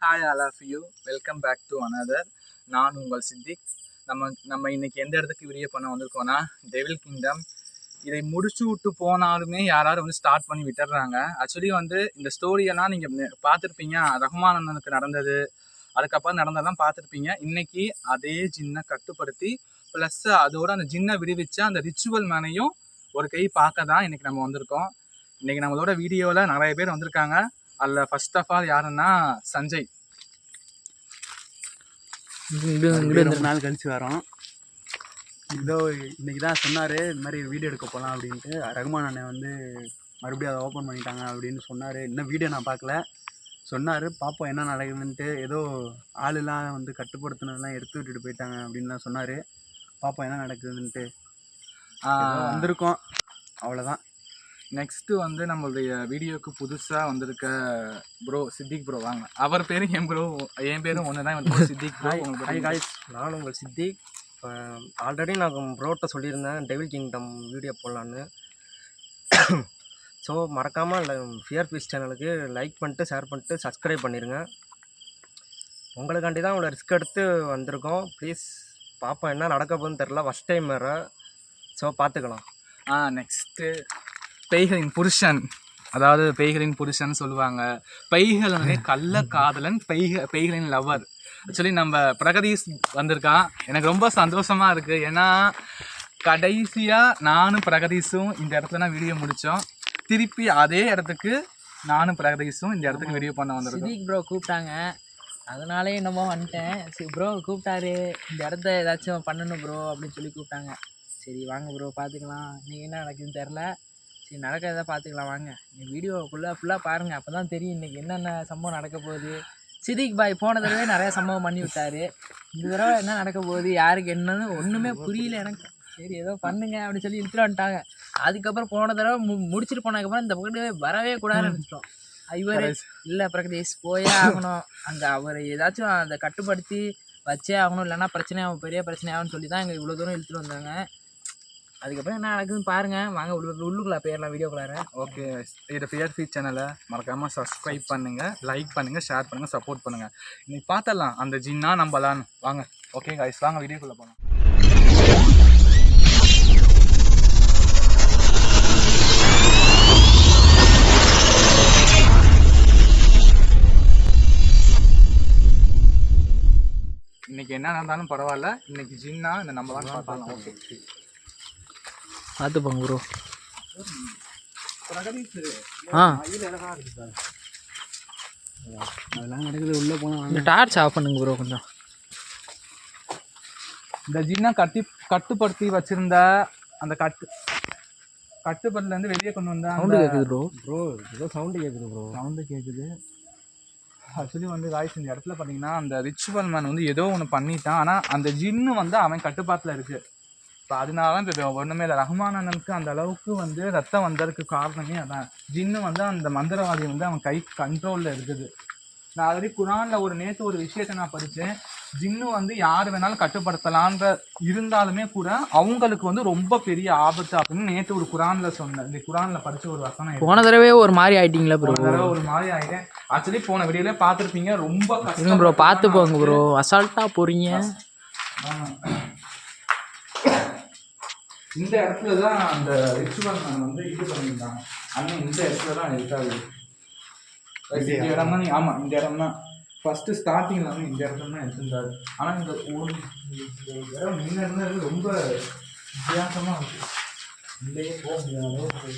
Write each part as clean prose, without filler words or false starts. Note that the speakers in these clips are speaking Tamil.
Hi all of you, welcome back to another. நான் உங்கள் சித்திக். நம்ம இன்னைக்கு எந்த இடத்துக்கு வீடியோ பண்ண வந்திருக்கோன்னா டெவில் கிங்டம். இதை முடிச்சு விட்டு போனாலுமே யாராவது வந்து ஸ்டார்ட் பண்ணி விட்டுறாங்க. ஆக்சுவலி வந்து இந்த ஸ்டோரியெல்லாம் நீங்கள் பார்த்துருப்பீங்க. ரஹ்மான் அண்ணனுக்கு நடந்தது, அதுக்கப்புறம் நடந்ததெல்லாம் பார்த்துருப்பீங்க. இன்னைக்கு அதே ஜின்னை கட்டுப்படுத்தி ப்ளஸ் அதோட அந்த ஜின்னை விடுவிச்ச அந்த ரிச்சுவல் மேனையும் ஒரு கை பார்க்க தான் இன்னைக்கு நம்ம வந்திருக்கோம். இன்னைக்கு நம்மளோட வீடியோவில் நிறைய பேர் வந்திருக்காங்க. அதில் ஃபர்ஸ்ட் ஆஃப் ஆல் யாருன்னா சஞ்சய். ரெண்டு நாள் கழிச்சு வரோம். இதோ இன்னைக்கு தான் சொன்னார் இந்த மாதிரி வீடியோ எடுக்க போகலாம் அப்படின்ட்டு. ரகுமான் அண்ணன் வந்து மறுபடியும் அதை ஓப்பன் பண்ணிட்டாங்க அப்படின்னு சொன்னார். இன்னும் வீடியோ நான் பார்க்கல. சொன்னார் பார்ப்போம் என்ன நடக்குதுன்ட்டு. ஏதோ ஆளுலாம் வந்து கட்டுப்படுத்தினதெல்லாம் எடுத்து விட்டுட்டு போயிட்டாங்க அப்படின்லாம் சொன்னார். பார்ப்போம் என்ன நடக்குதுன்ட்டு வந்திருக்கோம், அவ்வளோதான். நெக்ஸ்ட்டு வந்து நம்மளுடைய வீடியோவுக்கு புதுசாக வந்திருக்க ப்ரோ சித்திக் ப்ரோ. வாங்க, அவர் பேரும் என் பேரும் ஒன்று தான் வந்து சித்திக் ப்ரோ. ஹாய் காய்ஸ், நான் உங்கள் சித்திக். ஆல்ரெடி நான் ப்ரோட்ட சொல்லியிருந்தேன் டெவில் கிங்டம் வீடியோ போடலான்னு. ஸோ மறக்காமல் ஃபியர் பீஸ் சேனலுக்கு லைக் பண்ணிட்டு ஷேர் பண்ணிட்டு சப்ஸ்கிரைப் பண்ணிடுங்க. உங்களுக்காண்டி தான் உங்களை ரிஸ்க் எடுத்து வந்திருக்கோம். ப்ளீஸ் பார்ப்போம் என்ன நடக்க போகுதுன்னு தெரில, ஃபஸ்ட் டைம் வேறு. ஸோ பார்த்துக்கலாம். நெக்ஸ்ட்டு பெய்களின் புருஷன், அதாவது பெய்களின் புருஷன் சொல்லுவாங்க. பெய்கள் வந்து கள்ள காதலன், பெய்களின் லவ்வர். ஆக்சுவலி நம்ம பிரகதீஷ் வந்திருக்கான். எனக்கு ரொம்ப சந்தோஷமாக இருக்குது. ஏன்னா கடைசியாக நானும் பிரகதீஷும் இந்த இடத்துல தான் வீடியோ முடித்தோம். திருப்பி அதே இடத்துக்கு நானும் பிரகதீஷும் இந்த இடத்துக்கு வீடியோ பண்ண வந்திருக்கோம். சித்திக் ப்ரோ கூப்பிட்டாங்க, அதனாலே என்னமோ வந்துட்டேன். சரி ப்ரோ கூப்பிட்டாரு, இந்த இடத்த ஏதாச்சும் பண்ணணும் ப்ரோ அப்படின்னு சொல்லி கூப்பிட்டாங்க. சரி வாங்க ப்ரோ பார்த்துக்கலாம், நீங்கள் என்ன நடக்குதுன்னு தெரில. சரி நடக்கிறத பார்த்துக்கலாம் வாங்க. நீங்கள் வீடியோ ஃபுல்லாக பாருங்கள், அப்போ தான் தெரியும் இன்றைக்கி என்னென்ன சம்பவம் நடக்க போகுது. சித்திக் பாய் போன தடவை நிறையா சம்பவம் பண்ணி விட்டார். இந்த தடவை என்ன நடக்க போகுது, யாருக்கு என்னன்னு ஒன்றுமே புரியல எனக்கு. சரி ஏதோ பண்ணுங்க அப்படின்னு சொல்லி இழுத்துட்டு வந்துட்டாங்க. அதுக்கப்புறம் போன தடவை முடிச்சுட்டு போனதுக்கப்புறம் இந்த பக்கத்து வரவே கூடாதுன்னு நினச்சிட்டோம். இவர் இல்லை பிரகதீஷ் போயே ஆகணும், அங்கே அவர் ஏதாச்சும் அதை கட்டுப்படுத்தி வச்சே ஆகணும், இல்லைன்னா பிரச்சனையாகும், பெரிய பிரச்சனையாகும்னு சொல்லி தான் எங்கள் இவ்வளோ தூரம் இழுத்துட்டு வந்தாங்க. அதுக்கப்புறம் என்ன நடக்குதுன்னு பாருங்கள் வாங்க. உள்ளுக்குள்ளே போயிடலாம் வீடியோக்குள்ளார. ஓகே, இது ஃபியர் ஃபீட் சேனலை மறக்காமல் சப்ஸ்கிரைப் பண்ணுங்கள், லைக் பண்ணுங்கள், ஷேர் பண்ணுங்கள், சப்போர்ட் பண்ணுங்கள். இன்னைக்கு பார்த்தலாம் அந்த ஜின்னா நம்பலான்னு. வாங்க. ஓகே கைஸ், வாங்க வீடியோக்குள்ளே போகலாம். இன்னைக்கு என்ன நடந்தாலும் பரவாயில்ல, இன்னைக்கு ஜின்னா இந்த நம்பலான்னு பார்க்கலாம். ஓகே பார்த்து போங்க ப்ரோ. அதெல்லாம் நடக்குது. உள்ளே போனால் இந்த டார்ச் ஆஃப் பண்ணுங்க ப்ரோ கொஞ்சம். இந்த ஜின்னா கட்டுப்படுத்தி வச்சிருந்த அந்த கட்டுப்படுத்திலேருந்து வெளியே கொண்டு வந்த சவுண்டு கேட்குது ப்ரோ. ஏதோ சவுண்டு கேட்குது ப்ரோ. சவுண்டு கேட்குது. ஆக்சுவலி வந்து காய்ஸ் இந்த இடத்துல பார்த்தீங்கன்னா அந்த ரிச்சுவல் மேன் வந்து ஏதோ ஒன்று பண்ணிட்டான். ஆனால் அந்த ஜின்னு வந்து அவன் கட்டுப்பாட்டில் இருக்குது. இப்போ அதனால தான் இப்போ ஒன்றுமே இல்லை. ரஹ்மான் அண்ணனுக்கு அந்த அளவுக்கு வந்து ரத்தம் வந்ததுக்கு காரணமே அதான். ஜின்னு வந்து அந்த மந்திரவாதி வந்து அவன் கை கண்ட்ரோலில் இருக்குது. நான் ஆல்ரெடி குரானில் நேற்று ஒரு விஷயத்தை நான் படித்தேன். ஜின்னு வந்து யார் வேணாலும் கட்டுப்படுத்தலான்ற இருந்தாலுமே கூட அவங்களுக்கு வந்து ரொம்ப பெரிய ஆபத்து அப்படின்னு நேற்று ஒரு குரானில் சொன்னேன். இந்த குரானில் படித்த ஒரு வசனம். போன தடவை ஒரு மாதிரி ஆயிட்டீங்களா ப்ரோ? போன தடவை ஒரு மாதிரி ஆகிட்டேன். ஆக்சுவலி போன வீடியோல பார்த்துருப்பீங்க. ரொம்ப கஷ்டம் ப்ரோ, பார்த்து போங்க ப்ரோ, அசால்ட்டாக போகிறீங்க. இந்த இடத்துல தான் அந்த ரிச்சுவல் மேன் வந்து இது பண்ணியிருந்தாங்க. அண்ணன் இந்த இடத்துல தான் இருக்காது. இந்த இடம் தான். ஆமாம், இந்த இடம் தான் ஃபஸ்ட்டு ஸ்டார்டிங்கில் வந்து இந்த இடத்துல தான் எடுத்திருந்தாரு. ஆனால் இந்த இடம் முன்ன இருந்தது ரொம்ப வித்தியாசமாக இருக்குது. இல்லையே போக முடியாத அளவுக்கு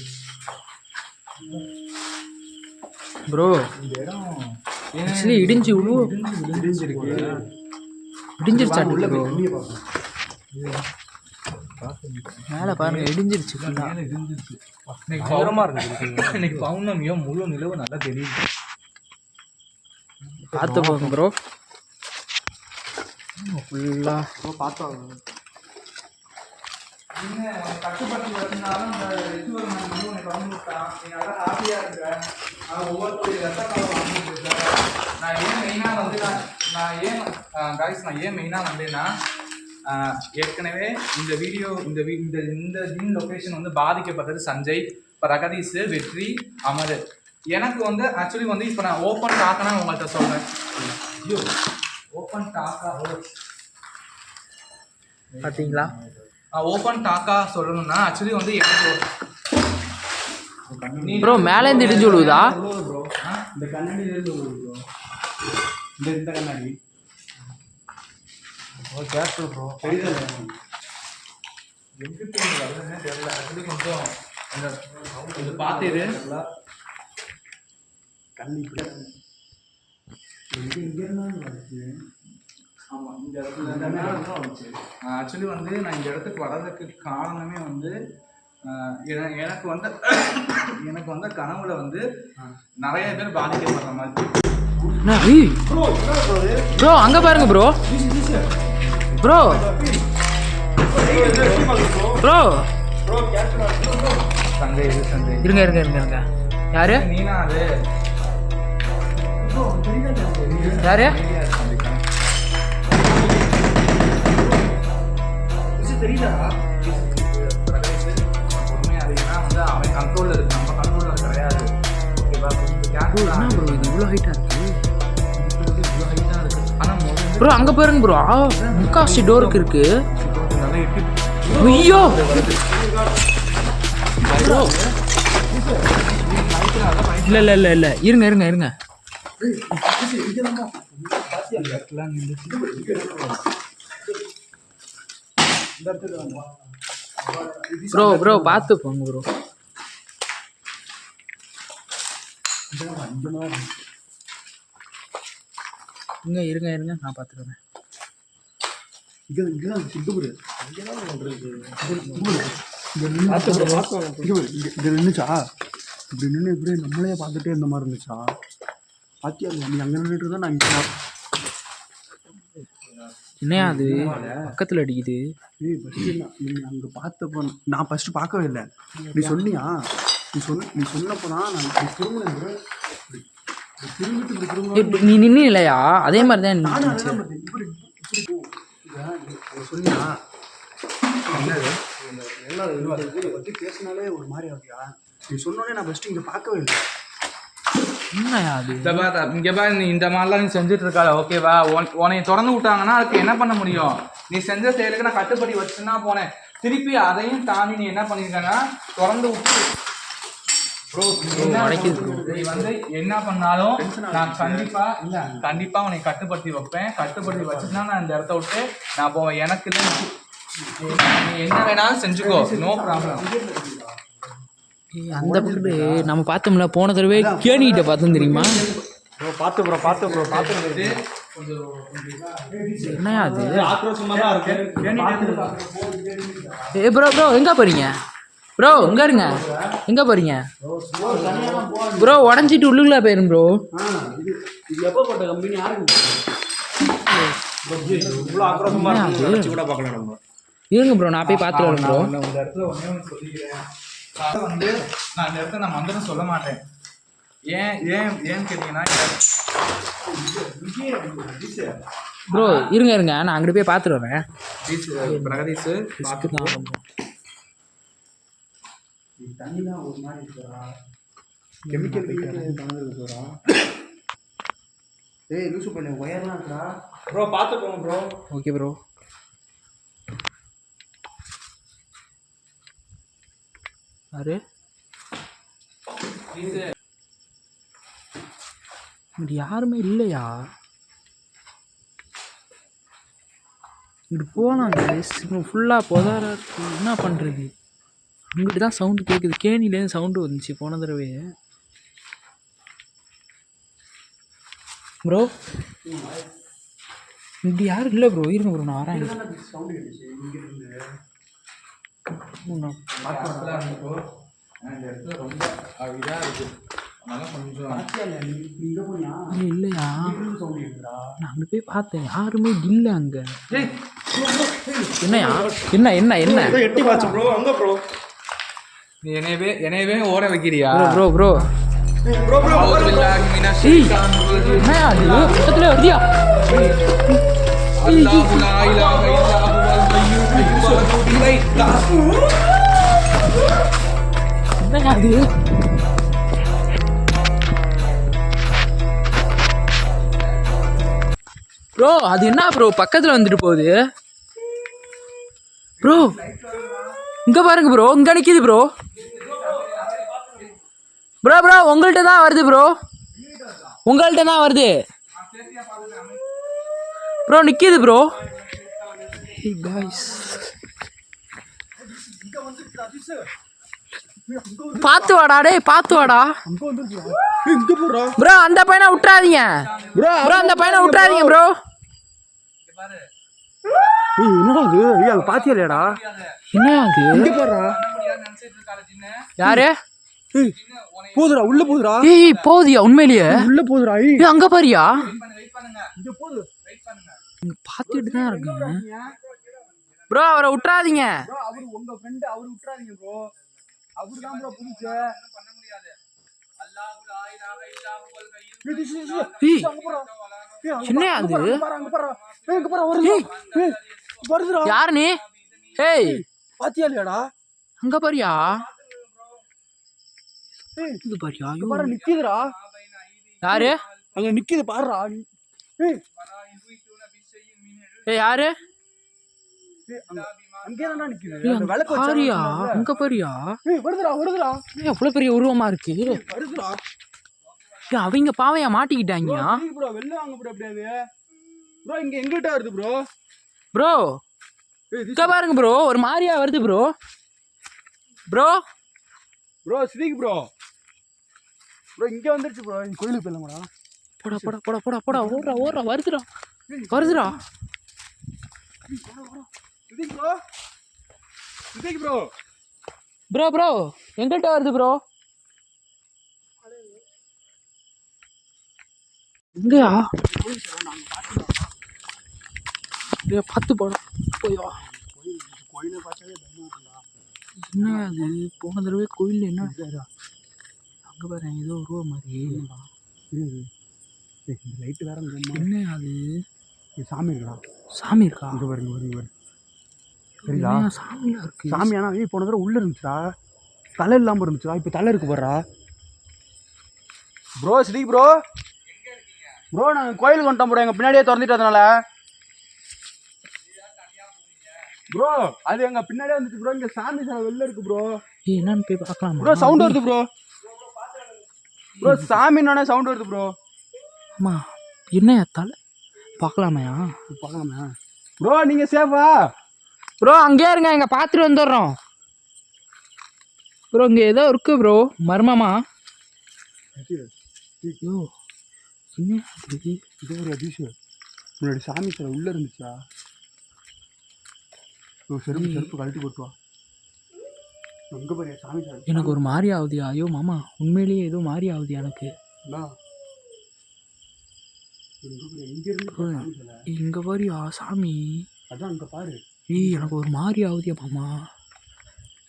ப்ரோ. இந்த இடம் ஆக்சுவலி இடிஞ்சு இடிஞ்சிருக்கு. இடிஞ்சிருச்சு உள்ள ப்ரோ. வெளியே பார்ப்போம். மேலே பாருங்க இடிஞ்சிருச்சு. மேலே இடிஞ்சிருச்சு. இன்னைக்கு பௌர்ணமியோ முழு நிலவு நல்லா தெரியுது. பார்த்து போங்க ப்ரோ. ஃபுல்லாக பார்த்தோம். கட்டுப்படுத்தி வச்சிருந்தாலும் இந்த ரிச்சுவல் மேன் வந்து உனக்கு வந்து விட்டான். நீ நல்லா ஹாப்பியாக இருக்க. ஒவ்வொருத்தருடைய ரத்த காலம் வந்துட்டு இருக்க. நான் ஏன் மெயினாக வந்தேன்னா ஏற்கனவே இந்த வீடியோ இந்த ஜின் லொக்கேஷன் வந்து பாதிக்கப்பட்டது சஞ்சய், பிரகதீஷ், வெற்றி, அமர். எனக்கு வந்து ஆக்சுவலி வந்து இப்போ நான் ஓப்பன் டாக்கனா உங்கள்கிட்ட சொல்கிறேன். ஓப்பன் டாக்கா பார்த்தீங்களா? ஓப்பன் டாக்கா சொல்லணும்னா ஆக்சுவலி வந்து எனக்கு ப்ரோ மேலேருந்து இடிஞ்சு விழுவுதா? ப்ரோ இந்த கண்ணாடி ப்ரோ இந்த கண்ணாடி கேர்ஃபுல் ப்ரோ தெரியுது எங்கிட்ட வருதுன்னே தெரியல. ஆக்சுவலி கொஞ்சம் கொஞ்சம் பார்த்துது கண்ணி இப்படி இங்கே வந்துச்சு. ஆமாம் இந்த இடத்துல வந்துச்சு. ஆக்சுவலி வந்து நான் இந்த இடத்துக்கு வர்றதுக்கு காரணமே வந்து எனக்கு வந்து எனக்கு வந்து கனவுல வந்து நிறைய பேர் பாதிக்கப்படுற மாதிரி. ப்ரோ அங்கே பாருங்க ப்ரோ. ப்ரோ ப்ரோ சண்டை இது சண்டை இருங்க இருங்க இருங்க இருங்க. யாரு நீனா அது யாரு? பொறுமையாக அதிகம்னா வந்து அவன் கண்ட்ரோலில் இருக்கு, நம்ம கண்ட்ரோலில் கிடையாது. ஓகேவா? என்ன ப்ரோ இது இவ்வளோ ஹைட்டாக இருக்கு? இவ்வளோ ஹைட்டாக இருக்கு. ஆனால் முதல்ல ப்ரோ அங்கே பாருங்க ப்ரோ. முக்காசி டோருக்கு இருக்கு. நல்லா எட்டி ஐயோ ப்ரோ இல்லை இல்லை இல்லை இல்லை இருங்க இருங்க இருங்க. ப்ரோ ப்ரோ பார்த்து போங்க ப்ரோ. இருங்க இருங்க இருங்க நான் பார்த்துக்கிறேன். இது நின்றுச்சா இப்படி நின்று இப்படி நம்மளே பார்த்துட்டே இருந்த மாதிரி இருந்துச்சா? பாத்தியா நீ அங்கே நின்றுட்டு தான் நான் இங்கே என்னையா அது பக்கத்தில் அடிக்குது? நீங்கள் அங்கே பார்த்தப்போ நான் ஃபஸ்ட்டு பார்க்கவே இல்லை. நீ சொன்னியா? நீ சொன்னப்போ தான் நான் திரும்ப திரும்பிட்டு இப்படி திரும்ப நீ நின்று இல்லையா? அதே மாதிரி தான் இருந்துச்சு. சொன்னியா இதை பற்றி பேசினாலே ஒரு மாதிரி ஆகுயா? நீ சொன்னோடனே நான் ஃபஸ்ட்டு இங்கே பார்க்கவே இல்லை. என்னையா அது? இங்கே பா, நீ இந்த மாதிரிலாம் நீ செஞ்சுட்டு இருக்காத. ஓகேவா? உன்னை திறந்து விட்டாங்கன்னா அதுக்கு என்ன பண்ண முடியும்? நீ செஞ்ச செயலுக்கு நான் கட்டுப்படி வச்சுன்னா போனேன். திருப்பி அதையும் தாண்டி நீ என்ன பண்ணியிருக்கேன்னா திறந்து விட்டு நீ வந்து என்ன பண்ணாலும் நான் கண்டிப்பா உன்னை கட்டுப்படுத்தி வைப்பேன். கட்டுப்படுத்தி வச்சுன்னா நான் இந்த இடத்த விட்டு நான் போவேன். எனக்கு இல்லை, நீ என்ன வேணாலும் செஞ்சுக்கோ, நோ ப்ராப்ளம். அந்த பக்கத்து நம்ம பார்த்தோம்ல போன தடவை கேணிக்கிட்ட பார்த்தோம் தெரியுமா? பார்த்து என்னையா அது? ஆக்ரோஷமாக தான் இருக்கு. ப்ரோ ப்ரோ எங்கே போகிறீங்க ப்ரோ? இங்கே இருங்க. எங்கே போகிறீங்க ப்ரோ? உடஞ்சிட்டு உள்ளுக்குள்ளே போயிரும் ப்ரோ. இது எப்போ போட்ட கம்பெனி யாருக்கு இவ்வளோ ஆக்ரோஷமாக இருக்கு? கூட பார்க்கலாம் நம்ம. இருங்க ப்ரோ நான் போய் பார்த்துட்டு வரேன் ப்ரோ. இந்த இடத்துல ஒன்றே ஒன்று சொல்லிக்கிறேன். அதை வந்து நான் இந்த இடத்த நான் மந்திரம் சொல்ல மாட்டேன். ஏன்னு கேட்டீங்கன்னா ப்ரோ இருங்க இருங்க நான் அங்கிட்டு போய் பார்த்துட்டு வரேன். பிரகதீஷ் தண்ணி தான் ஒரு மாதிரி இருக்குறா. கெமிக்கல் கலந்துருக்குறா. ஏய் லூசு பண்ணு, ஒயர்லாம் இருக்குறா ப்ரோ. பார்த்து போங்க ப்ரோ. Okay bro. யாரு இங்கிட்டு யாருமே இல்லையா? இங்கிட்டு போனாங்க ஃபுல்லாக புதார இருக்கு. என்ன பண்ணுறது? இங்கிட்டு தான் சவுண்டு கேட்குது. கேணிலேருந்து சவுண்டு வந்துச்சு போன தடவை. ப்ரோ இங்கிட்டு யாரும் இல்லை ப்ரோ. இருங்க ப்ரோ நான் வரேன். சவுண்டு கேட்டுச்சு இங்கே இருந்து. இந்த இடத்துல ரொம்ப இதாக இருக்கு. அதனால கொஞ்சம் இங்கே போனியா? இல்லையா? சவுண்டு கேட்குறா. நான் அங்கே போய் பார்த்தேன், யாருமே இல்லை அங்கே. என்னையா? என்ன என்ன என்ன எட்டி பார்த்து ப்ரோ. அங்கே ப்ரோ நீ என்னையவே ஓட வைக்கிறியா? ப்ரோ ப்ரோ என்னையா அது பக்கத்துல வருதியா? என்னையா அது? ப்ரோ அது என்ன ப்ரோ பக்கத்தில் வந்துட்டு போகுது ப்ரோ. இங்கே பாருங்க ப்ரோ, இங்கே நிற்கிது ப்ரோ. ப்ரோ ப்ரோ உங்கள்கிட்ட தான் வருது ப்ரோ, உங்கள்கிட்ட தான் வருது ப்ரோ, நிற்கிது ப்ரோ. பார்த்து வாடா டேய், பார்த்து வாடா ப்ரோ. அந்த பையனை விட்டுறாதீங்க ப்ரோ, அந்த பையனை விட்டுறாதீங்க ப்ரோ. என்னடா இது? அங்க பாத்தியா இல்லையாடா? என்ன அது? இங்க பாருடா. யாரு? போதுடா, உள்ள போதுடா. ஏய் போதியா உண்மையிலேயே? உள்ள போதுடா. ஏய் அங்க பாரியா? இங்க போது. இங்க பாத்துட்டு தான் இருக்கீங்க ப்ரோ. அவரை விட்டுறாதீங்க ப்ரோ. அவரு உங்க ஃப்ரெண்ட், அவரு விட்டுறாதீங்க ப்ரோ. அவரு தான் ப்ரோ புடிச்ச. என்ன அது? வருதுடா. யாரு நீ? ஏய் பாத்தியா இல்லையாடா? அங்க பாரியா? இது பாரியா? பாரு நிக்குதுடா. யாரு? அங்க நிக்குது பாருடா. ஏய் யாரு? அங்கேதான்டா நிக்குது. அந்த விளக்கு பாரியா? அங்க பாரியா? வருதுடா, வருதுடா. எவ்வளவு பெரிய உருவமா இருக்கு. வருதுடா. அவங்க பாவையா மாட்டிக்கிட்டாங்க ப்ரோ. வெளில வாங்க ப்ரோ. அப்படியே ப்ரோ. இங்க எங்கிட்ட வருது ப்ரோ. ப்ரோ இங்க பாருங்க ப்ரோ, ஒரு மாதிரியா வருது ப்ரோ. ப்ரோ ப்ரோ ஸ்ரீக் ப்ரோ. ப்ரோ இங்க வந்துருச்சு ப்ரோ. கோயிலுக்கு போயிடலாமாடா? போடா போடா போடா போடா போடா. ஓடுறா ஓடுறா. வருதுடா வருதுடா. ஸ்ரீக் ப்ரோ. ஸ்ரீக் ப்ரோ. ப்ரோ ப்ரோ எங்கிட்ட வருது ப்ரோ. எங்கயா? பார்த்து போடா. போய் வா. கோயிலை பார்த்தாவே பயமா இருக்குடா. என்ன அது? போன தடவை கோயில் என்ன அங்க பாரு, ஏதோ உருவம் மாதிரி. லைட்டு வேற. என்ன அது? சாமி இருக்கா? சாமி இருக்கா? இங்க பாருங்க, பாருங்க. சரிடா, சாமியா இருக்கு. சாமி. ஆனா போன தடவை உள்ள இருந்துச்சுடா, தலை இல்லாம இருந்துச்சுடா. இப்ப தலை இருக்கு பாருடா. Bro Sri bro. ப்ரோ நாங்கள் கோயிலுக்கு வந்துட்டோம் ப்ரோ. எங்கள் பின்னாடியே திறந்துட்டு அதனால ப்ரோ. அது எங்கள் பின்னாடியே வந்துச்சு ப்ரோ. இங்கே சாமி சிலை வெளில இருக்கு ப்ரோ. என்னன்னு போய் பார்க்கலாம் ப்ரோ. சவுண்ட் வருது ப்ரோ. ப்ரோ சாமின்னோடனே சவுண்ட் வருது ப்ரோ. ஆமா என்ன தலை பார்க்கலாமையா? பார்க்கலாமா ப்ரோ? நீங்கள் சேஃபா ப்ரோ? அங்கேயே இருங்க, இங்கே பார்த்துட்டு வந்துடுறோம் ப்ரோ. இங்கே ஏதோ இருக்கு ப்ரோ, மர்மமா. ஐயோ என்ன இது? இது ஒரு அதிசயம். முன்னாடி சாமி சிலை உள்ளே இருந்துச்சா? செருப்பு கழட்டி போட்டுவா. அங்கே பாரு சாமி சிலை. எனக்கு ஒரு மாதிரி ஆகுதியா? ஐயோ மாமா, உண்மையிலேயே ஏதோ மாதிரி ஆகுது எனக்கு. இங்கே பாரியா சாமி? அதான் அங்கே பாரு. ஏய் எனக்கு ஒரு மாதிரி ஆகுதியா மாமா.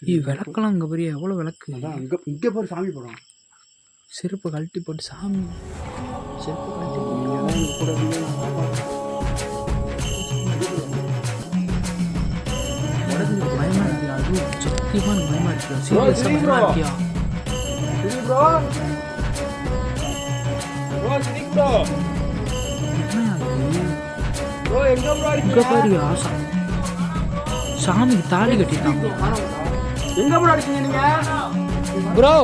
ஏய் விளக்கெல்லாம் இங்கே பாரியா, எவ்வளோ விளக்கு. அதான் இங்கே பாரு சாமி படம். செருப்பு கழட்டி போட்டு சாமி. செருப்பு கழட்டி போட்டு பயமா இருக்கியா? அது சத்தியமா எனக்கு பயமா இருக்கியா? சீரியஸா பயமா இருக்கியா? இங்க பாரியா சாமிக்கு தாலி கட்டிட்டாங்க. எங்க ப்ரோ அடிச்சீங்க நீங்க? ப்ரோ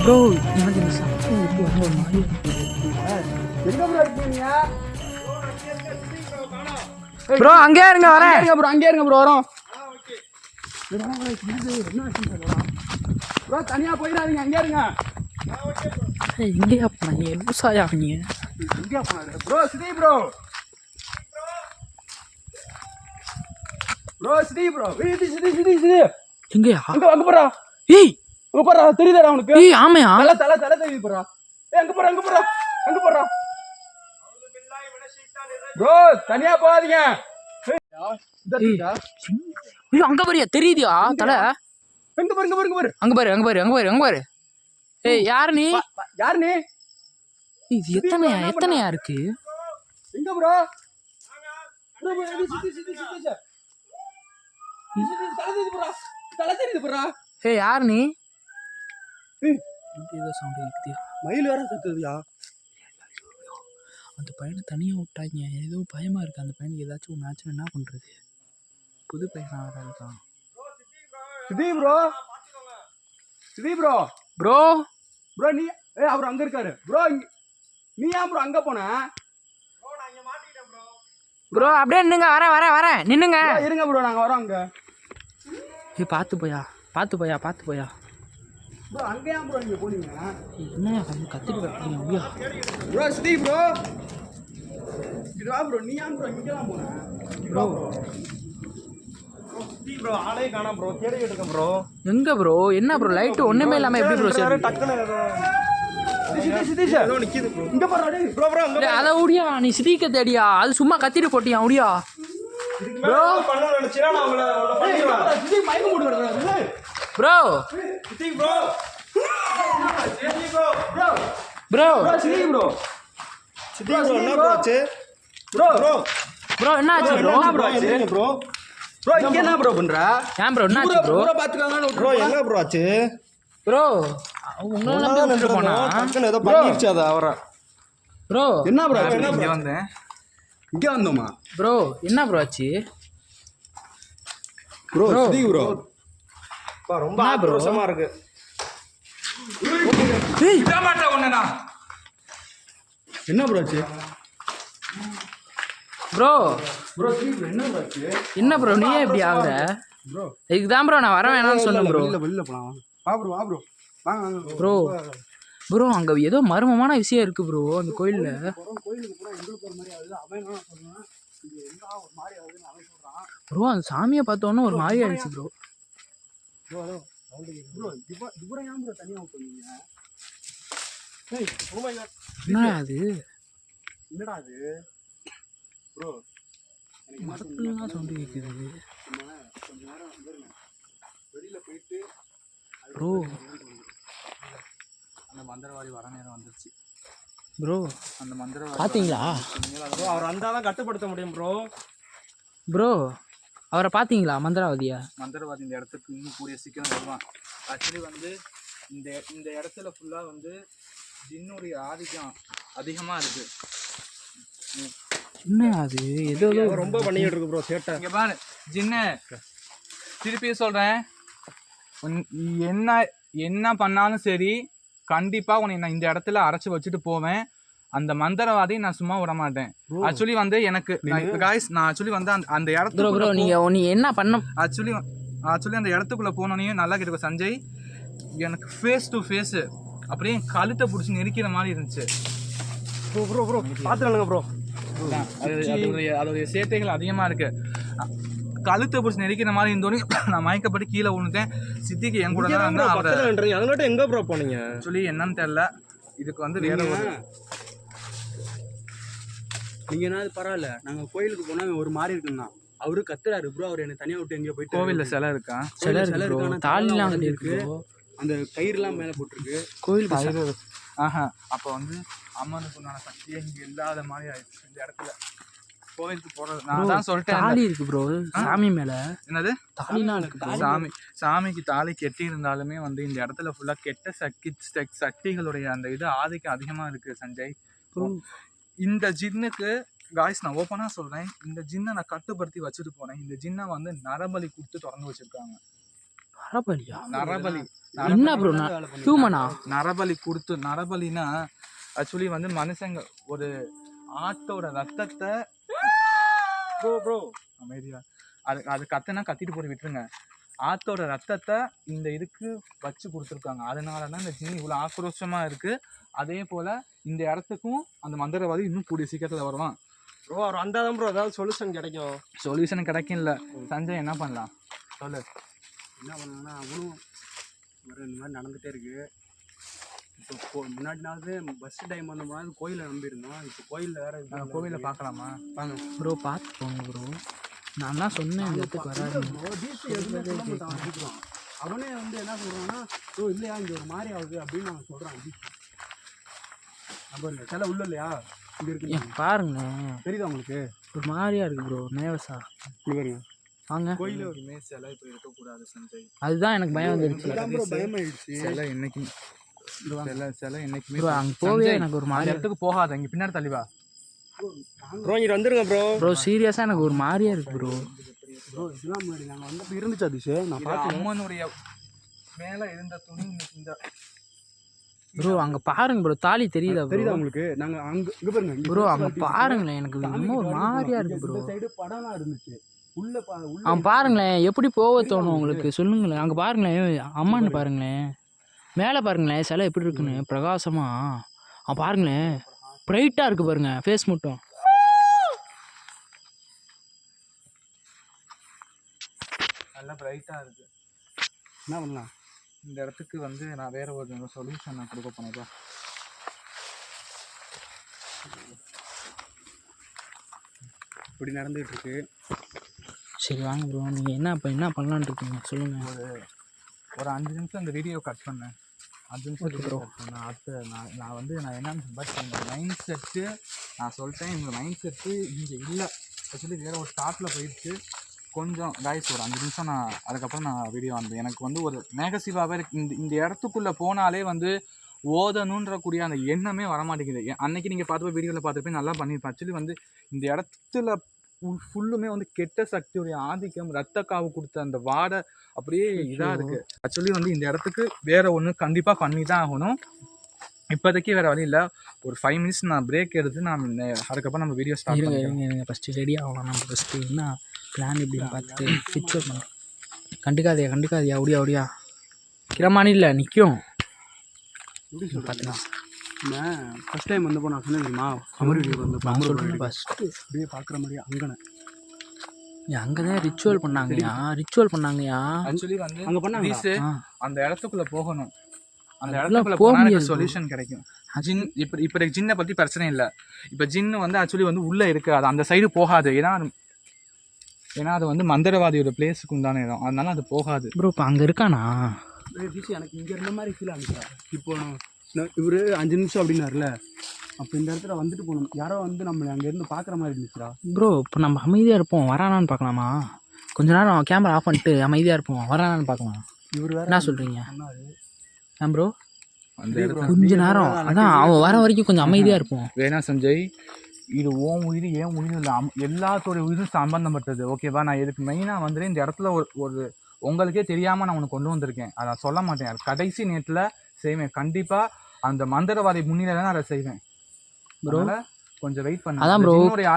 ப்ரோ எனக்கு இந்த சத்தம் விட்டு வர ஒரு மாதிரி எங்க ப்ரோ அடிச்சீங்க? ப்ரோ அங்கே இருங்க, வரேன் ப்ரோ. அங்கே இருங்க ப்ரோ, வரோம். ப்ரோ தனியா போயிடாதீங்க, அங்கே இருங்க. இங்கேயா போனாங்க? லூசாயா நீங்க? எங்கேயா போனாரு bro? Sri bro. Bro Sri bro. Sri எங்கயா? அங்க போறா. ஏய் அங்க போறா. தெரியுதாடா உனக்கு? ஏய் ஆமையா? தலை தெரியுது போறா. அங்க போறா. ப்ரோ தனியா போகாதீங்க. ஐயோ அங்க பாரியா, தெரியுதியா தலை? எங்க பாரு. அங்க பாரு. ஏய் யாரு நீ? யாரு நீ? இது எத்தனையா இருக்கு? எங்க ப்ரோ? தலை தெரியுது ப்ரோ. ஏய் யாரு நீ? ஏதோ சவுண்ட் கேக்குதியா? மயில் வேற கத்துதுயா. அந்த பையனை தனியாக விட்டாங்க. ஏதோ பயமாக இருக்குது அந்த பையனுக்கு. ஏதாச்சும் ஒன்று ஆச்சுன்னா என்ன பண்ணுறது? புது பையனாக வேறு இருக்கான். Sidi bro, Sidi bro, bro bro நீ அவர் அங்கே இருக்காரு ப்ரோ. நீ ஏன் ப்ரோ அங்கே போன? ப்ரோ அப்படியே நின்னுங்க. வரேன் வரேன் வரேன் நின்னுங்க. இருங்க ப்ரோ, நாங்கள் வரோம் அங்கே. பார்த்து போயா பார்த்து போயா பார்த்து போயா. ப்ரோ அங்கே ஏன் ப்ரோ நீங்கள் போனீங்க? என்ன கத்திட்டு வைக்கிறீங்க ஐயா? ப்ரோ சிதி ப்ரோ, இதுவா ப்ரோ, நீ ஏன் ப்ரோ இங்கெல்லாம் போன? ப்ரோ சித்தி ப்ரோ ஆளே காணோம் ப்ரோ, தேடிட்டு இருக்கேன் ப்ரோ. எங்க ப்ரோ? என்ன ப்ரோ லைட் ஒண்ணுமே இல்லாம எப்படி ப்ரோ சரி? டக்குன்னு சிதீஷ் ஏதோ நிக்குது ப்ரோ. இங்க பாரு டேய் ப்ரோ. ப்ரோ அங்க அத ஓடியா நீ சிதிக்க தேடியா? அது சும்மா கத்திட்டு போட்டியா ஓடியா? ப்ரோ பண்ணனும் நினைச்சேனா நான் உங்களை பண்ணிடுவேன். சிதி மயக்கம் போட்டு கிடக்குறாரு ப்ரோ. சித்தி ப்ரோ, சித்தி bro, bro bro. Sidi bro, சித்தி ப்ரோ என்ன ப்ரோ ஆச்சு? ப்ரோ ப்ரோ என்ன ஆச்சு ப்ரோ? ப்ரோ எங்க ப்ரோ? ப்ரோ இங்க என்ன ப்ரோ பண்ற? ஏன் ப்ரோ என்ன ஆச்சு ப்ரோ? ப்ரோ பாத்துக்காங்க ப்ரோ என்ன ப்ரோ ஆச்சு? ப்ரோ உங்கள நம்பி விட்டுட்டு போனா டக்குன்னு ஏதோ பண்ணிடுச்சு அது அவரை. ப்ரோ. என்ன ப்ரோ ஆச்சு? இங்க வந்தேன். இங்க வந்தோமா ப்ரோ? என்ன ப்ரோ ஆச்சு ப்ரோ? சிதி ப்ரோ பா ரொம்ப ஆக்ரோஷமா இருக்கு. ஏய் விட மாட்டேன் உன்னை. என்ன ப்ரோ ஆச்சு? ப்ரோ ப்ரோ சிதி ப்ரோ என்ன ப்ரோ ஆச்சு? என்ன ப்ரோ நீ ஏன் இப்படி ஆகுற? ப்ரோ இதுதான் ப்ரோ நான் வர வேணாம்னு சொன்னேன் ப்ரோ. வெளியில போலாம். வா ப்ரோ, வா ப்ரோ, வாங்க வாங்க ப்ரோ. ப்ரோ அங்க ஏதோ மர்மமான விஷயம் இருக்கு ப்ரோ அந்த கோயில்ல. கோயிலுக்கு போனா எங்களுக்கு ஒரு மாதிரி ஆகுது. அவன் என்ன சொல்றான், இங்க என்ன ஒரு மாதிரி ஆகுதுன்னு அவன் சொல்றான். ப்ரோ அந்த சாமியை பார்த்தோன்னே ஒரு மாதிரி ஆயிடுச்சு ப்ரோ. ப்ரோ ப்ரோ இவரை ஏன் ப்ரோ தனியாக போனீங்க? ஏய் ஓ மை காட், என்னடா அது? என்னடா அது ப்ரோ? எனக்கு என்ன மரத்துலாம் சவுண்டு கேட்குது கொஞ்ச நேரம் வந்துருங்க, வெளியில போயிட்டு ப்ரோ. அந்த மந்திரவாதி வர நேரம் வந்துருச்சு ப்ரோ அந்த மந்திரவாதி பார்த்தீங்களா? ப்ரோ அவர் வந்தாதான் கட்டுப்படுத்த முடியும் ப்ரோ. ப்ரோ அவரை பார்த்தீங்களா மந்திரவாதியா? மந்திரவாதி இந்த இடத்துக்கு இன்னும் கூடிய சீக்கிரம் வருவான். ஆக்சுவலி வந்து இந்த இந்த இடத்துல ஃபுல்லாக வந்து ஜின்னுடைய ஆதிக்கம் அதிகமாக இருக்கு. என்ன அது ஏதோ ரொம்ப பண்ணிட்டு இருக்கு ப்ரோ சேட்டை. இங்கே பாரு ஜின்னு, திருப்பி சொல்கிறேன், என்ன என்ன பண்ணாலும் சரி கண்டிப்பாக உன்னை நான் இந்த இடத்துல அரைச்சி வச்சுட்டு போவேன். அந்த மந்திரவாதி நான் சும்மா விட மாட்டேன். ஆக்சுவலி வந்து எனக்கு நான் ஆக்சுவலி வந்து அந்த இடத்துல ப்ரோ நீ என்ன பண்ண? ஆக்சுவலி அந்த இடத்துக்குள்ளே போனோன்னே நல்லா கேட்டுக்கோ சஞ்சய், எனக்கு ஃபேஸ் டு ஃபேஸு அப்படியே கழுத்தை பிடிச்சி நெரிக்கிற மாதிரி இருந்துச்சு. ப்ரோ ப்ரோ ப்ரோ பார்த்துக்கணுங்க ப்ரோ. அதோடைய சேட்டைகள் அதிகமாக இருக்கு. கழுத்தை பிடிச்சி நெரிக்கிற மாதிரி இருந்தோடனே நான் மயக்கப்பட்டு கீழே விழுந்துட்டேன். சித்திக்கு என் கூட தான் அதனால எங்க ப்ரோ போனீங்க? ஆக்சுவலி என்னன்னு தெரியல, இதுக்கு வந்து வேற ஒரு நீங்க என்ன பரவாயில்ல. நாங்க கோயிலுக்கு போனா ஒரு மாதிரி இருக்குன்னா அவரு கத்துறாரு ப்ரோ. அவர் என்ன தனியா விட்டு எங்கேயோ போயிட்டு கோவில்ல சிலை இருக்கா? சிலை இருக்கு, தாலிலாம் இருக்கு, அந்த கயிறுலாம் மேலே போட்டிருக்கு. கோயில் கயிறு. ஆஹா, அப்போ வந்து அம்மனுக்கு உண்டான சக்தியே இங்கே இல்லாத மாதிரி ஆயிடுச்சு இந்த இடத்துல. கோவிலுக்கு போறது நான் தான் சொல்லிட்டேன். தாலி இருக்கு ப்ரோ சாமி மேல. என்னது தாலிலாம் இருக்கு? சாமிக்கு தாலி கெட்டி இருந்தாலுமே வந்து இந்த இடத்துல ஃபுல்லா கெட்ட சக்திகளுடைய அந்த இது ஆதிக்கம் அதிகமா இருக்கு சஞ்சய். இந்த ஜின்னுக்கு காய்ஸ் நான் ஓப்பனாக சொல்கிறேன், இந்த ஜின்னை நான் கட்டுப்படுத்தி வச்சுட்டு போனேன். இந்த ஜின்னை வந்து நரபலி கொடுத்து திறந்து வச்சுருக்காங்க. நரபலியா? நரபலி என்ன ப்ரோ ஹியூமனா? நரபலி கொடுத்து, நரபலினா ஆக்சுவலி வந்து மனுஷங்க ஒரு ஆட்டோட ரத்தத்தை ப்ரோ ப்ரோ அமைதியா அது கத்தினா கத்திட்டு போட்டு விட்டுருங்க. ஆட்டோட ரத்தத்தை இந்த இதுக்கு வச்சு கொடுத்துருக்காங்க. அதனால தான் இந்த ஜின் இவ்வளோ ஆக்ரோஷமாக இருக்குது. அதே போல் இந்த இடத்துக்கும் அந்த மந்திரவாதி இன்னும் கூடிய சீக்கிரத்தில் வருவான். ப்ரோ அவர் வந்தால் தான் ப்ரோ ஏதாவது சொல்யூஷன் கிடைக்கும். சொல்யூஷன் கிடைக்கும்ல சஞ்சய், என்ன பண்ணலாம் சொல்லு? என்ன பண்ணலாம்னா அவனும் இந்த மாதிரி நடந்துகிட்டே இருக்கு. இப்போ முன்னாடி நாள் பஸ் டைம் வந்த மாதிரி கோயிலை நம்பியிருந்தோம். இப்போ கோயிலில் வேற கோவிலில் பார்க்கலாமா? வாங்க ப்ரோ பார்த்து போங்க ப்ரோ. நான் தான் சொன்னேன் இந்த இடத்துக்கு வராது. அவனே வந்து என்ன சொல்கிறான்னா, ஓ இல்லையா இங்கே ஒரு மாதிரி ஆகுது அப்படின்னு அவன் சொல்கிறான். அப்போ இல்லை சில உள்ள இல்லையா இங்கே இருக்கு பாருங்க, தெரியுதா உங்களுக்கு? ஒரு மாதிரியா இருக்கு ப்ரோ. நேவஸா பாருங்க வாங்க. கோயில ஒரு சிலை இப்போ இருக்கக்கூடாது சஞ்சய். அதுதான் எனக்கு பயம் வந்துருச்சு. பயமாயிடுச்சு. சிலை என்னைக்குமே சிலை என்னைக்குமே அங்கே போவே எனக்கு ஒரு மாதிரி இடத்துக்கு போகாத. இங்கே பின்னாடி தள்ளிவா. ப்ரோ இங்கே வந்துருங்க ப்ரோ. ப்ரோ சீரியஸாக எனக்கு ஒரு மாதிரியா இருக்கு ப்ரோ. ப்ரோ இதெல்லாம் முன்னாடி நாங்கள் வந்தப்போ இருந்துச்சு அதிஷ், நான் இது பார்த்தேன். அம்மனுடைய மேல இருந்த துணி இன்னைக்கு இந்த ப்ரோ அங்கே பாருங்க ப்ரோ, தாலி தெரியுதா ப்ரோ? தெரியுதா உங்களுக்கு? நாங்கள் இங்கே பாருங்க ப்ரோ அங்கே பாருங்களேன், எனக்கு ரொம்ப ஒரு மாதிரியா இருக்கு ப்ரோ. இந்த சைடு படம்லாம் இருந்துச்சு. உள்ள அவன் பாருங்களேன், எப்படி போக தோணும் உங்களுக்கு சொல்லுங்களேன். அங்கே பாருங்களேன், அம்மான்னு பாருங்களேன், மேலே பாருங்களேன் சிலை எப்படி இருக்குன்னு பிரகாசமா. அவன் பாருங்களேன் பிரைட்டாக இருக்கு பாருங்க ஃபேஸ் மட்டும். நல்லா பிரைட்டா இருக்கு. என்ன பண்ணலாம்? இந்த இடத்துக்கு வந்து நான் வேற ஒரு சொல்யூஷன் நான் கொடுக்க போனேன்ப்பா. இப்படி நடந்துகிட்டு இருக்கு. சரி வாங்க ப்ரோ, நீங்கள் என்ன பண்ணலான்னு இருக்கீங்க சொல்லுங்கள். ஒரு 5 நிமிஷம் இந்த வீடியோ கட் பண்ணேன். 5 நிமிஷம் வீடியோ கட் பண்ணேன். அடுத்து நான் என்னன்னு பட் இந்த மைண்ட் செட்டு நான் சொல்லிட்டேன். இந்த மைண்ட் செட்டு இங்கே இல்லை, ஆக்சுவலி வேறு ஒரு ஸ்டார்ட்டில் போயிடுச்சு. கொஞ்சம் கைஸ் ஒரு 5 நிமிஷம் அதுக்கப்புறம் நான் வீடியோ வந்தேன். எனக்கு வந்து ஒரு நெகட்டிவாகவே இருக்கு. இந்த இடத்துக்குள்ளே போனாலே வந்து ஓதணுன்ற கூடிய அந்த எண்ணமே வரமாட்டேங்குது. அன்னைக்கு நீங்கள் பார்த்து வீடியோவில் பார்த்துருப்பேன், நல்லா பண்ணியிருப்பேன். ஆக்சுவலி வந்து இந்த இடத்துல ஃபுல்லுமே வந்து கெட்ட சக்தியுடைய ஆதிக்கம், ரத்த காவு கொடுத்த அந்த வாடை அப்படியே இதாக இருக்குது. ஆக்சுவலி வந்து இந்த இடத்துக்கு வேறு ஒன்று கண்டிப்பாக பண்ணி தான் ஆகணும். இப்போதைக்கு வேறு வழி இல்லை. ஒரு 5 மினிட்ஸ் நான் பிரேக் எடுத்து அதுக்கப்புறம் நம்ம வீடியோ ஸ்டார்ட் இருங்க ஃபஸ்ட்டு ரெடி ஆகலாம். நம்ம ஃபஸ்ட்டு என்ன பிளான் இப்படின்னு பார்த்துட்டு ஃபிக்ஸ் பண்ணலாம். கண்டுக்காதியா அப்படியா கிரமானி இல்லை நிற்கும் பார்த்தீங்கன்னா நான் ஃபஸ்ட் டைம் வந்தப்போ நான் சொன்னேன் தெரியுமா, அமர் வீடியோ வந்து சொல்லுங்கள் ஃபஸ்ட்டு அப்படியே பார்க்குற மாதிரி அங்கே தான் ரிச்சுவல் பண்ணாங்கயா. ஆக்சுவலி வந்து அங்கே பண்ணாங்க. அந்த இடத்துக்குள்ளே போகணும். அந்த இடத்துக்குள்ள போனால் எனக்கு சொல்யூஷன் கிடைக்கும். ஜின் இப்போ ஜின்னை பற்றி பிரச்சனை இல்லை. இப்போ ஜின்னு வந்து ஆக்சுவலி வந்து உள்ளே இருக்குது, அது அந்த சைடு போகாது. ஏன்னா அது வந்து மந்திரவாதியோட பிளேஸுக்கு உண்டான இடம், அதனால அது போகாது. ப்ரோ இப்போ அங்கே இருக்கானா? எனக்கு இங்கே இருந்த மாதிரி ஃபீல் ஆகுது. இப்போ இவர் 5 நிமிஷம் அப்படின்னாருல, அப்போ இந்த இடத்துல வந்துட்டு போகணும். யாரோ வந்து நம்மளை அங்கேருந்து பார்க்குற மாதிரி இருந்துச்சுடா. ப்ரோ இப்போ நம்ம அமைதியாக இருப்போம், வரானான்னு பார்க்கலாமா? கொஞ்ச நேரம் கேமரா ஆஃப் பண்ணிட்டு அமைதியாக இருப்போம், வரானான்னு பார்க்கலாம். இவர் வேறு என்ன சொல்கிறீங்க? ஏன் ப்ரோ அந்த இடத்துல கொஞ்ச நேரம் அதான் அவன் வர வரைக்கும் கொஞ்சம் அமைதியாக இருப்போம். வேணா சஞ்சய், இது ஓன் உயிர் ஏன் உயிர் இல்லை, எல்லாத்தோடைய உயிரும் சம்பந்தப்பட்டது. ஓகேவா? நான் இதுக்கு மெயினாக வந்துட்டு இந்த இடத்துல ஒரு உங்களுக்கே தெரியாமல் நான் உனக்கு கொண்டு வந்திருக்கேன். அதை சொல்ல மாட்டேன், அது கடைசி நேரத்தில் செய்வேன். கண்டிப்பாக அந்த மந்திரவாதி முன்னிலை தான் அதை செய்வேன். ப்ரோ கொஞ்சம் வெயிட் பண்ணு. அதான் ப்ரோ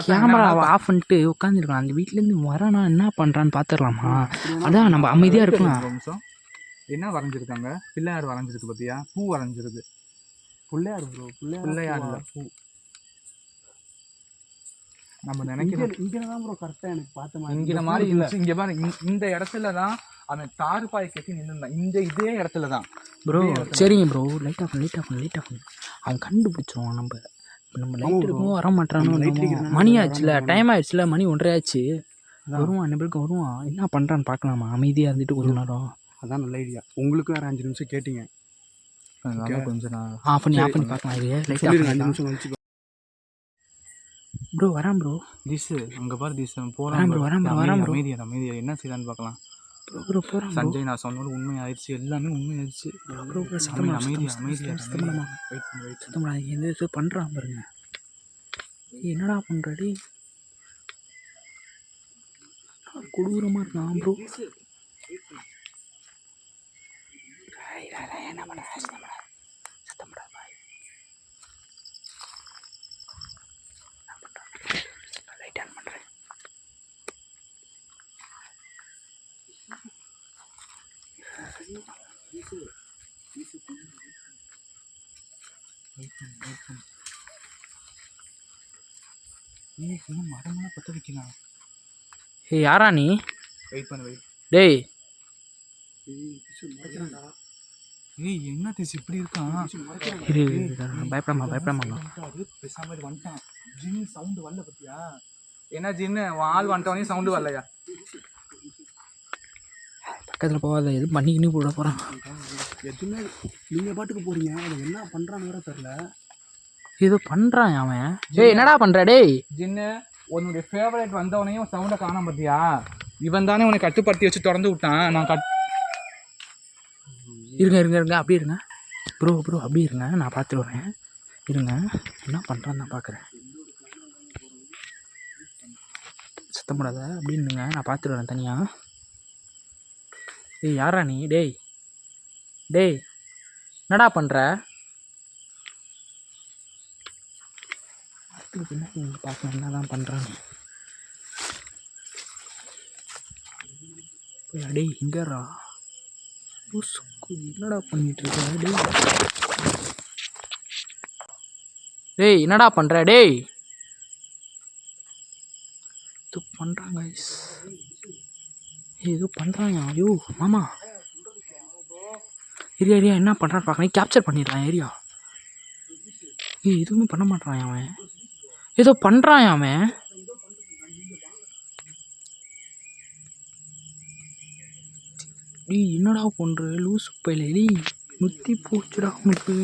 கேமரா ஆஃப் பண்ணிட்டு உட்காந்துருக்கலாம். அந்த வீட்டிலேருந்து வரானா என்ன பண்ணுறான்னு பார்த்துடலாமா? அதான் நம்ம அமைதியாக இருக்கலாம். நிமிஷம் என்ன வரைஞ்சிருக்காங்க? பிள்ளையார் வரைஞ்சிருக்கு பார்த்தியா? பூ வரைஞ்சிருக்கு. பிள்ளையார் ப்ரோ, பிள்ளையார் இல்லை பூ. நம்ம நினைக்கிறோம் இங்கே தான் ப்ரோ கரெக்டாக எனக்கு பார்த்த மாதிரி இங்கே மாதிரி இருந்துச்சு. இங்கே பாரு, இந்த இடத்துல தான் அவன் தார்பாய் கட்டி நின்றுருந்தான். இதே இடத்துல தான் ப்ரோ. சரிங்க ப்ரோ, லைட் ஆஃப் பண்ணு. அவன் கண்டுபிடிச்சிருவான். நம்ம லைட் இருக்கும் வர மாட்டானோ. மணி ஆச்சுல, டைம் ஆயிடுச்சுல, மணி 1:30 ஆச்சு. வருவான், நம்மளுக்கு வருவான். என்ன பண்ணுறான்னு பார்க்கலாமா? அமைதியாக இருந்துட்டு கொஞ்ச நேரம். அதான் நல்ல ஐடியா. உங்களுக்கு வேறு 5 நிமிஷம் கேட்டிங்க, கொஞ்சம் நான் ஆஃப் பண்ணி பார்க்கலாம். இது லைட் 5 நிமிஷம் கழிச்சு ப்ரோ வரேன் ப்ரோ. திஸ் அங்கே பாரு, திஸ் போகிறான் ப்ரோ. அமைதியா என்ன செய்யலான்னு பார்க்கலாம். ப்ரோ போகிறேன் சஞ்சய், நான் சொன்னது உண்மை ஆயிடுச்சு, எல்லாமே உண்மை ஆயிடுச்சு. அமைதியா எந்த பண்ணுறான் பாருங்க. என்னடா பண்ணுறாடி, கொடூரமாக இருக்கான் ப்ரோ. என்ன பண்ண சத்தம் பாய். லைட் ஆன் பண்ணுறேன். மரமெல்லாம் பற்ற வைக்கலாம். ஏய் யாரா நீ? வெயிட் பண்ணு. டேய் என்ன திஸ் இப்படி இருக்கான்? பயப்படாமா பேசாம வந்துட்டான். ஜின் சவுண்டு வரல பத்தியா? என்ன ஜின்னு ஆள் வந்துட்டவனே சவுண்டு வரலையா? பக்கத்தில் போகாத, எதுவும் பண்ணிக்கின்னு போட போகிறான். எதுவுமே நீங்கள் பாட்டுக்கு போகிறீங்க, அதை என்ன பண்ணுறான்னு வேற தெரில. ஏதோ பண்ணுறான் அவன். ஏய் என்னடா பண்ணுற? டேய் ஜின்னு, உன்னுடைய ஃபேவரட் வந்தவனையும் சவுண்டை காணாம பார்த்தியா? இவன் தானே உனக்கு கட்டுப்படுத்தி வச்சு திறந்து விட்டான். நான் இருங்க அப்படியே இருங்க ப்ரோ அப்படியே இருங்க, நான் பார்த்துட்டு வரேன். இருங்க என்ன பண்ணுறான்னு நான் பார்க்குறேன். சத்தம் போடாத அப்படின்னுங்க, நான் பார்த்துருவேன் தனியாக. ஏய் யாரா நீ? டேய் டேய் என்னடா பண்ணுற? பார்க்கணும் என்ன தான் பண்ணுறான்னு. டேய் இங்கேறா என்னடா பண்ணிட்டு இருக்க? டேய் என்னடா பண்ணுற? டேய் இது பண்ணுறாங்க, ஏதோ பண்ணுறாங்க. ஐயோ மாமா ஏரியா ஏரியா என்ன பண்ணுறான்னு பார்க்கணும், கேப்சர் பண்ணிடுறான் ஏரியா. எதுவுமே பண்ண மாட்டான் அவன், ஏதோ பண்ணுறான் அவன். என்னடா பண்ணுற லூஸ் பையில? முத்தி போச்சுடா உனக்கு.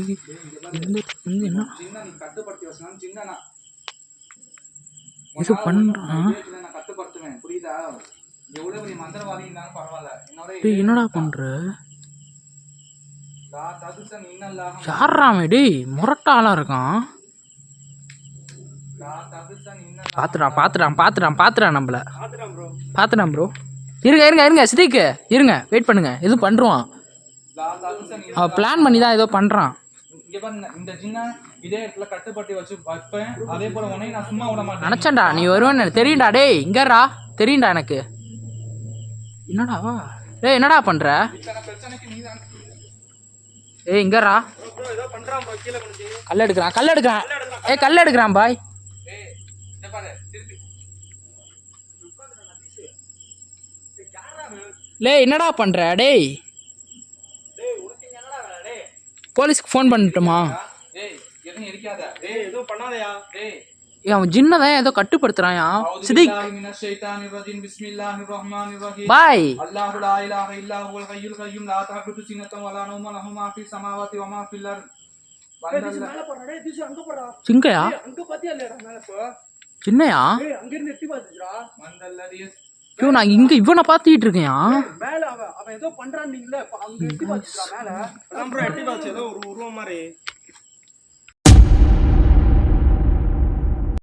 என்ன இது பண்ணுறான்? என்னடா பண்ற? யாராமே? டேய் முரட்ட ஆளா இருக்கான். பாத்துட்டான் நம்மள பாத்துட்டான் ப்ரோ. இருங்க சித்திக்கு இருங்க, வெயிட் பண்ணுங்க. எதுவும் பண்ணுவான், அவன் பிளான் பண்ணி தான் ஏதோ பண்றான். இந்த சின்ன இதே இடத்துல கட்டுப்பட்டு வச்சு வைப்பேன். அதே போல உன்னை நான் சும்மா விட மாட்டேன். நினைச்சேன்டா நீ வருவேன்னு தெரியும்டா. டேய் இங்கடா தெரியும்டா எனக்கு. என்னடா டேய் என்னடா பண்ற? ஏய் இங்கடா கல் எடுக்கிறான். ஏய் கல் எடுக்கிறான் பாய். லே என்னடா பண்ற? டேய் போலீஸ்க்கு ஃபோன் பண்ணட்டுமா? அவன் ஜின்னதான் ஏதோ கட்டுப்படுத்துறான். சித்திக் பாய். சிங்கையா சின்னையா? ஐயோ நான் இங்க இவனை பாத்துக்கிட்டு இருக்கேன். மேல அவன் ஏதோ பண்றான். நீங்களே அங்க எட்டி பாத்துறான். மேல ஏதோ ஒரு உருவம் மாதிரி